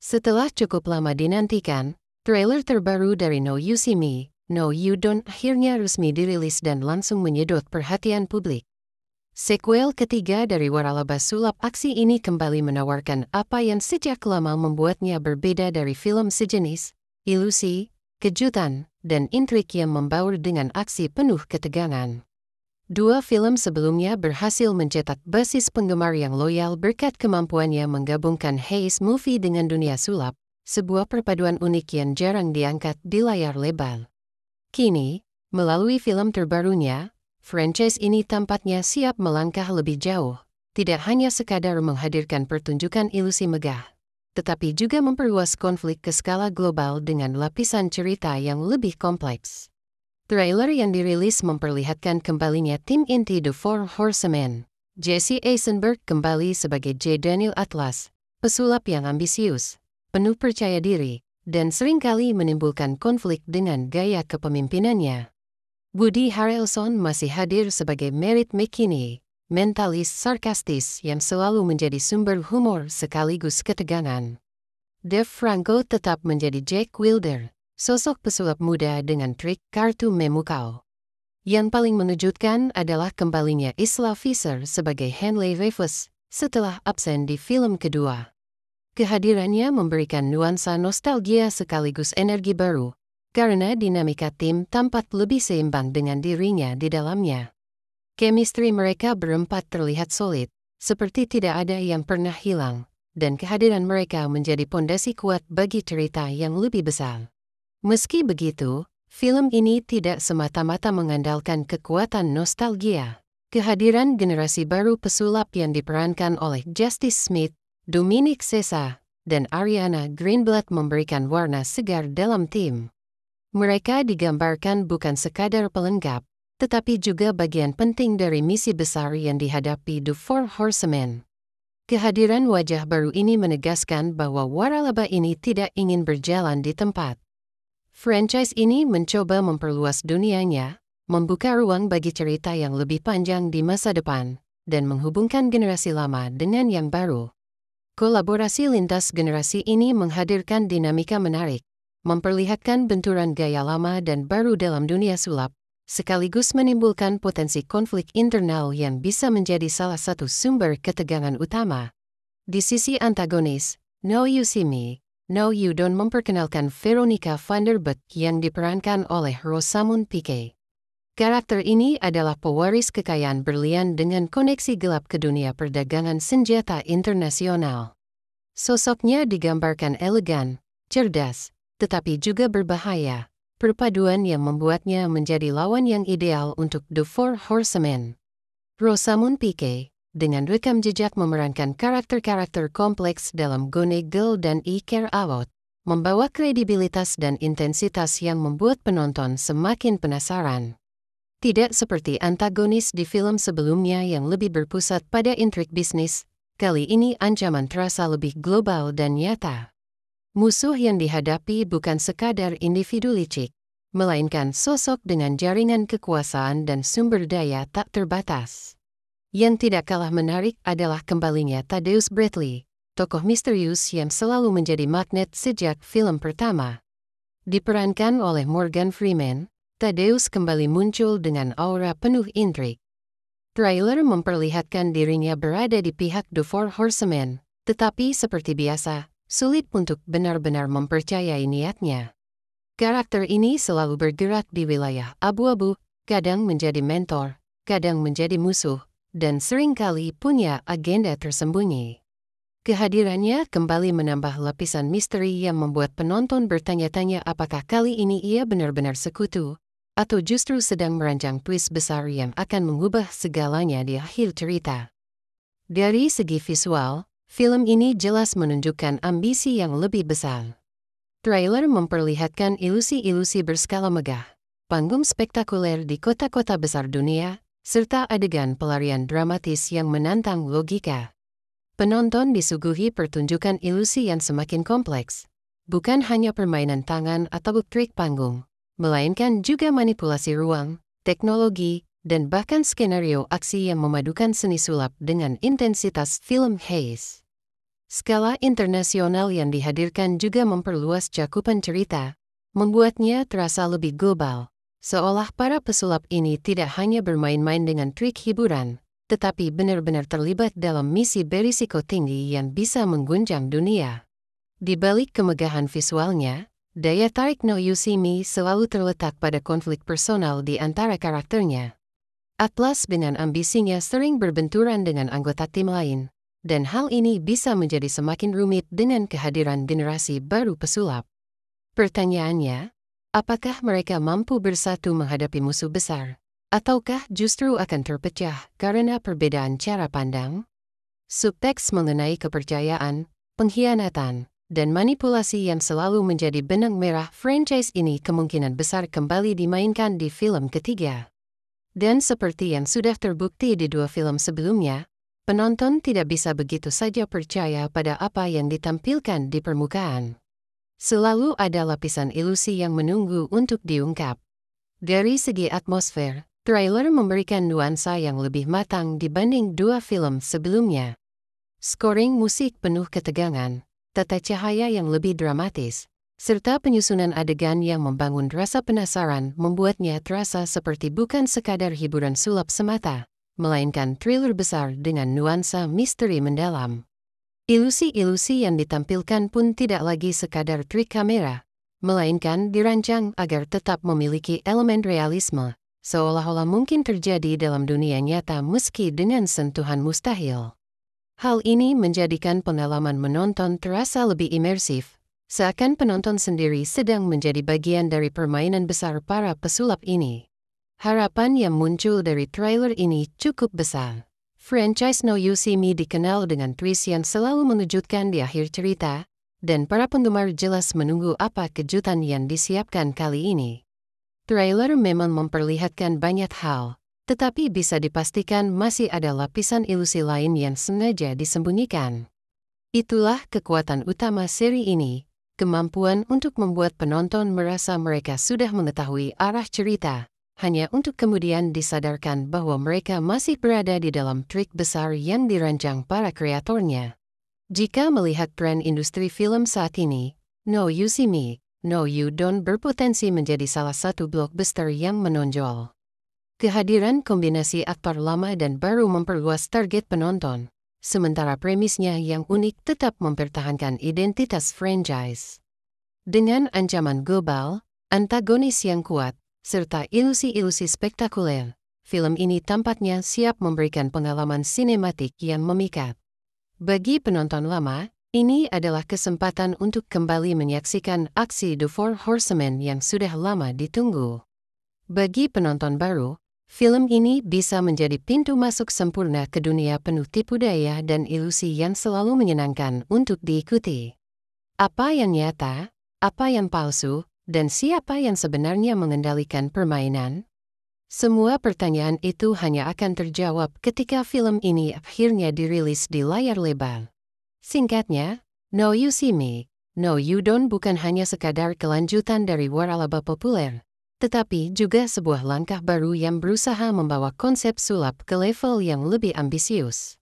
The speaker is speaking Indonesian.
Setelah cukup lama dinantikan, trailer terbaru dari No You See Me, No You Don't akhirnya resmi dirilis dan langsung menyedot perhatian publik. Sequel ketiga dari waralaba sulap aksi ini kembali menawarkan apa yang sejak lama membuatnya berbeda dari film sejenis, ilusi, kejutan, dan intrik yang membaur dengan aksi penuh ketegangan. Dua film sebelumnya berhasil mencetak basis penggemar yang loyal berkat kemampuannya menggabungkan heist movie dengan dunia sulap, sebuah perpaduan unik yang jarang diangkat di layar lebar. Kini, melalui film terbarunya, franchise ini tampaknya siap melangkah lebih jauh, tidak hanya sekadar menghadirkan pertunjukan ilusi megah, tetapi juga memperluas konflik ke skala global dengan lapisan cerita yang lebih kompleks. Trailer yang dirilis memperlihatkan kembalinya tim inti The Four Horsemen. Jesse Eisenberg kembali sebagai J. Daniel Atlas, pesulap yang ambisius, penuh percaya diri, dan seringkali menimbulkan konflik dengan gaya kepemimpinannya. Woody Harrelson masih hadir sebagai Merritt McKinney, mentalis sarkastis yang selalu menjadi sumber humor sekaligus ketegangan. Dave Franco tetap menjadi Jack Wilder, sosok pesulap muda dengan trik kartu memukau. Yang paling mengejutkan adalah kembalinya Isla Fisher sebagai Henley Rivers setelah absen di film kedua. Kehadirannya memberikan nuansa nostalgia sekaligus energi baru, karena dinamika tim tampak lebih seimbang dengan dirinya di dalamnya. Chemistry mereka berempat terlihat solid, seperti tidak ada yang pernah hilang, dan kehadiran mereka menjadi pondasi kuat bagi cerita yang lebih besar. Meski begitu, film ini tidak semata-mata mengandalkan kekuatan nostalgia. Kehadiran generasi baru pesulap yang diperankan oleh Justice Smith, Dominic Sessa, dan Ariana Greenblatt memberikan warna segar dalam tim. Mereka digambarkan bukan sekadar pelengkap, tetapi juga bagian penting dari misi besar yang dihadapi The Four Horsemen. Kehadiran wajah baru ini menegaskan bahwa waralaba ini tidak ingin berjalan di tempat. Franchise ini mencoba memperluas dunianya, membuka ruang bagi cerita yang lebih panjang di masa depan, dan menghubungkan generasi lama dengan yang baru. Kolaborasi lintas generasi ini menghadirkan dinamika menarik, memperlihatkan benturan gaya lama dan baru dalam dunia sulap, sekaligus menimbulkan potensi konflik internal yang bisa menjadi salah satu sumber ketegangan utama. Di sisi antagonis, No You See Me, No You Don't memperkenalkan Veronica Vanderbeek yang diperankan oleh Rosamund Pike. Karakter ini adalah pewaris kekayaan berlian dengan koneksi gelap ke dunia perdagangan senjata internasional. Sosoknya digambarkan elegan, cerdas, tetapi juga berbahaya, perpaduan yang membuatnya menjadi lawan yang ideal untuk The Four Horsemen. Rosamund Pike, dengan rekam jejak memerankan karakter-karakter kompleks dalam Gone Girl dan I Care A Lot, membawa kredibilitas dan intensitas yang membuat penonton semakin penasaran. Tidak seperti antagonis di film sebelumnya yang lebih berpusat pada intrik bisnis, kali ini ancaman terasa lebih global dan nyata. Musuh yang dihadapi bukan sekadar individu licik, melainkan sosok dengan jaringan kekuasaan dan sumber daya tak terbatas. Yang tidak kalah menarik adalah kembalinya Thaddeus Bradley, tokoh misterius yang selalu menjadi magnet sejak film pertama. Diperankan oleh Morgan Freeman, Thaddeus kembali muncul dengan aura penuh intrik. Trailer memperlihatkan dirinya berada di pihak The Four Horsemen, tetapi seperti biasa, sulit untuk benar-benar mempercayai niatnya. Karakter ini selalu bergerak di wilayah abu-abu, kadang menjadi mentor, kadang menjadi musuh, dan seringkali punya agenda tersembunyi. Kehadirannya kembali menambah lapisan misteri yang membuat penonton bertanya-tanya apakah kali ini ia benar-benar sekutu, atau justru sedang merancang twist besar yang akan mengubah segalanya di akhir cerita. Dari segi visual, film ini jelas menunjukkan ambisi yang lebih besar. Trailer memperlihatkan ilusi-ilusi berskala megah, panggung spektakuler di kota-kota besar dunia, serta adegan pelarian dramatis yang menantang logika. Penonton disuguhi pertunjukan ilusi yang semakin kompleks, bukan hanya permainan tangan atau trik panggung, melainkan juga manipulasi ruang, teknologi, dan bahkan skenario aksi yang memadukan seni sulap dengan intensitas film heist. Skala internasional yang dihadirkan juga memperluas cakupan cerita, membuatnya terasa lebih global, seolah para pesulap ini tidak hanya bermain-main dengan trik hiburan, tetapi benar-benar terlibat dalam misi berisiko tinggi yang bisa mengguncang dunia. Di balik kemegahan visualnya, daya tarik No You See Me selalu terletak pada konflik personal di antara karakternya. Atlas dengan ambisinya sering berbenturan dengan anggota tim lain, dan hal ini bisa menjadi semakin rumit dengan kehadiran generasi baru pesulap. Pertanyaannya, apakah mereka mampu bersatu menghadapi musuh besar, ataukah justru akan terpecah karena perbedaan cara pandang? Subteks mengenai kepercayaan, pengkhianatan, dan manipulasi yang selalu menjadi benang merah franchise ini kemungkinan besar kembali dimainkan di film ketiga. Dan seperti yang sudah terbukti di 2 film sebelumnya, penonton tidak bisa begitu saja percaya pada apa yang ditampilkan di permukaan. Selalu ada lapisan ilusi yang menunggu untuk diungkap. Dari segi atmosfer, trailer memberikan nuansa yang lebih matang dibanding 2 film sebelumnya. Scoring musik penuh ketegangan, tata cahaya yang lebih dramatis, serta penyusunan adegan yang membangun rasa penasaran membuatnya terasa seperti bukan sekadar hiburan sulap semata, melainkan thriller besar dengan nuansa misteri mendalam. Ilusi-ilusi yang ditampilkan pun tidak lagi sekadar trik kamera, melainkan dirancang agar tetap memiliki elemen realisme, seolah-olah mungkin terjadi dalam dunia nyata meski dengan sentuhan mustahil. Hal ini menjadikan pengalaman menonton terasa lebih imersif, seakan penonton sendiri sedang menjadi bagian dari permainan besar para pesulap ini. Harapan yang muncul dari trailer ini cukup besar. Franchise No You See Me dikenal dengan twist yang selalu mengejutkan di akhir cerita, dan para penggemar jelas menunggu apa kejutan yang disiapkan kali ini. Trailer memang memperlihatkan banyak hal, tetapi bisa dipastikan masih ada lapisan ilusi lain yang sengaja disembunyikan. Itulah kekuatan utama seri ini, kemampuan untuk membuat penonton merasa mereka sudah mengetahui arah cerita, hanya untuk kemudian disadarkan bahwa mereka masih berada di dalam trik besar yang dirancang para kreatornya. Jika melihat tren industri film saat ini, No You See Me, No You Don't berpotensi menjadi salah satu blockbuster yang menonjol. Kehadiran kombinasi aktor lama dan baru memperluas target penonton, sementara premisnya yang unik tetap mempertahankan identitas franchise. Dengan ancaman global, antagonis yang kuat, serta ilusi-ilusi spektakuler, film ini tampaknya siap memberikan pengalaman sinematik yang memikat. Bagi penonton lama, ini adalah kesempatan untuk kembali menyaksikan aksi The Four Horsemen yang sudah lama ditunggu. Bagi penonton baru, film ini bisa menjadi pintu masuk sempurna ke dunia penuh tipu daya dan ilusi yang selalu menyenangkan untuk diikuti. Apa yang nyata, apa yang palsu, dan siapa yang sebenarnya mengendalikan permainan? Semua pertanyaan itu hanya akan terjawab ketika film ini akhirnya dirilis di layar lebar. Singkatnya, No You See Me, No You Don't bukan hanya sekadar kelanjutan dari waralaba populer, tetapi juga sebuah langkah baru yang berusaha membawa konsep sulap ke level yang lebih ambisius.